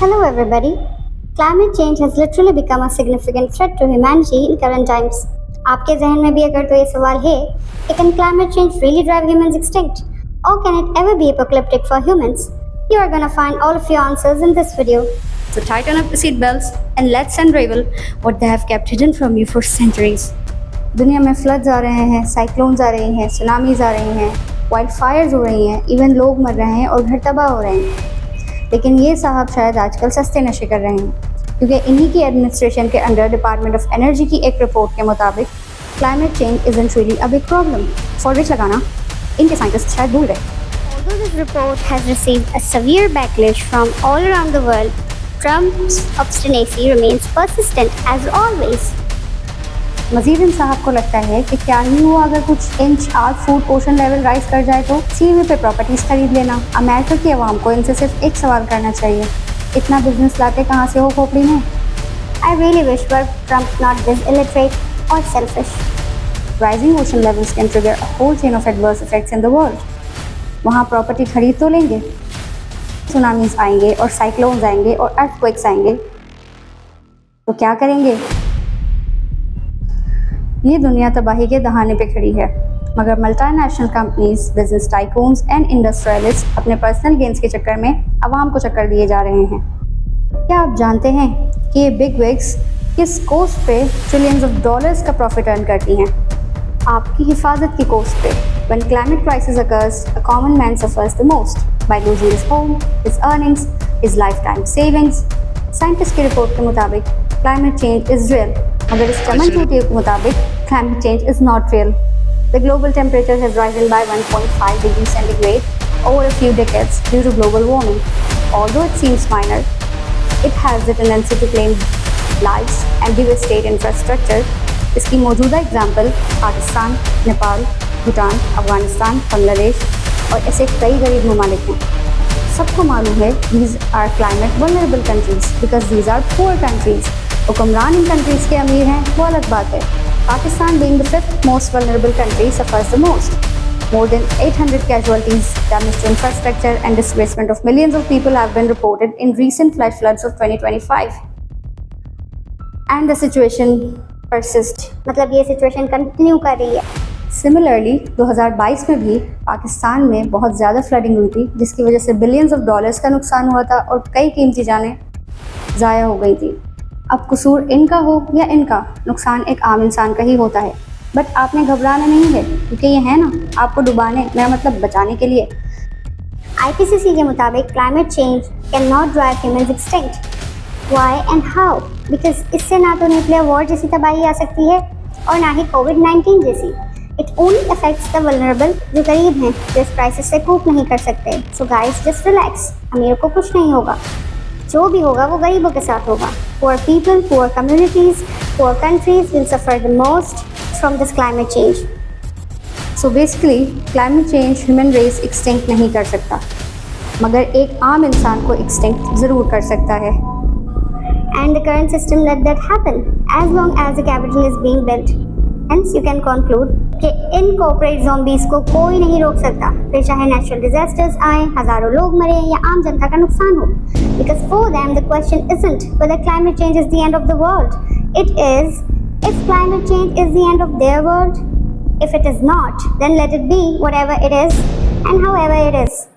Hello, everybody. Climate change has literally become a significant threat to humanity in current times. आपके जहन में भी अगर तो ये सवाल है कि can climate change really drive humans extinct? Or can it ever be apocalyptic for humans? You are gonna find all of your answers in this video. So tighten up the seatbelts and let's unravel what they have kept hidden from you for centuries. दुनिया में floods आ रहे हैं, cyclones आ रही हैं, tsunamis आ रही हैं, wild Fyers हो रही हैं, इवन लोग मर रहे हैं और घर तबाह हो रहे हैं। लेकिन ये साहब शायद आजकल सस्ते नशे कर रहे हैं, क्योंकि इन्हीं की एडमिनिस्ट्रेशन के अंडर डिपार्टमेंट ऑफ एनर्जी की एक रिपोर्ट के मुताबिक climate change isn't really a big problem for which लगाना इनके साइंटिस्ट शायद भूल गए। Although this report has received a severe backlash from all around the world, Trump's obstinacy remains persistent as always. मजीद इन साहब को लगता है कि क्या नहीं हुआ अगर कुछ इंच आज फूड ओशन लेवल राइज कर जाए तो सीवे पे प्रॉपर्टीज खरीद लेना। अमेरिका की आवाम को इनसे सिर्फ एक सवाल करना चाहिए, इतना बिजनेस लाते कहाँ से हो खोपड़ी में। I really wish were Trump not this illiterate or selfish. Rising ocean levels can trigger a whole chain of adverse effects in the world. वहाँ प्रॉपर्टी खरीद तो लेंगे, सुनामीज आएंगे और साइक्लोन्स आएंगे और अर्थक्वेक्स आएंगे, तो क्या करेंगे? ये दुनिया तबाही के दहाने पे खड़ी है, मगर multinational companies, business tycoons and industrialist अपने पर्सनल गेन्स के चक्कर में आवाम को चक्कर दिए जा रहे हैं। क्या आप जानते हैं कि ये बिग विग्स किस कोस्ट पे ट्रिलियंस ऑफ डॉलर्स का प्रॉफिट अर्न करती हैं? आपकी हिफाजत की कोस्ट पे। When climate crisis occurs, a common man suffers the most by losing his home, his earnings, his lifetime savings. Scientist की रिपोर्ट के मुताबिक climate change is real, मगर इस चमन चूटियों के मुताबिक climate change is not real. The global temperature has risen by 1.5 degrees centigrade over a few decades due to global warming. Although it seems minor, it has the tendency to claim lives and devastate infrastructure. इसकी मौजूदा example Pakistan, Nepal, Bhutan, Afghanistan, Bangladesh और ऐसे कई गरीब ममालिक हैं। सबको मालूम है these are climate vulnerable countries because these are poor countries. हुक्मरान इन कंट्रीज़ के अमीर हैं वो अलग बात है। Pakistan being the fifth most vulnerable country suffers the most. More than 800 casualties, damage to infrastructure and displacement of millions of people have been reported in recent flash floods of 2025. And the situation persists. मतलब ये situation continue कर रही है। Similarly 2022 में भी पाकिस्तान में बहुत ज़्यादा फ्लडिंग हुई थी, जिसकी वजह से बिलियंस ऑफ डॉलर्स का नुकसान हुआ था और कई कीमती जानें ज़ाया हो गई थी। अब कसूर इनका हो या इनका, नुकसान एक आम इंसान का ही होता है। बट आपने घबराना नहीं है, क्योंकि ये है ना आपको डुबाने, मेरा मतलब बचाने के लिए। IPCC के मुताबिक climate change can not drive humans extinct. Why and how? Because इससे ना तो न्यूक्लियर वॉर जैसी तबाही आ सकती है और ना ही कोविड-19 जैसी। It only affects the vulnerable जो गरीब हैं, जो इस क्राइसिस से कूप नहीं कर सकते। सो गाइस जस्ट रिलैक्स, अमीर को कुछ नहीं होगा, जो भी होगा वो गरीबों के साथ होगा। Poor people, poor communities, poor countries will suffer the most from this climate change. So basically, climate change human race extinct नहीं कर सकता, मगर एक आम इंसान को extinct ज़रूर कर सकता है। And the current system let that happen as long as the capital is being built. Hence, you can conclude कि इन corporate zombies को कोई नहीं रोक सकता, फिर चाहे natural disasters आए, हज़ारों लोग मरे या आम जनता का नुकसान हो। Because for them, the question isn't whether climate change is the end of the world. It is if climate change is the end of their world. If it is not, then let it be whatever it is and however it is.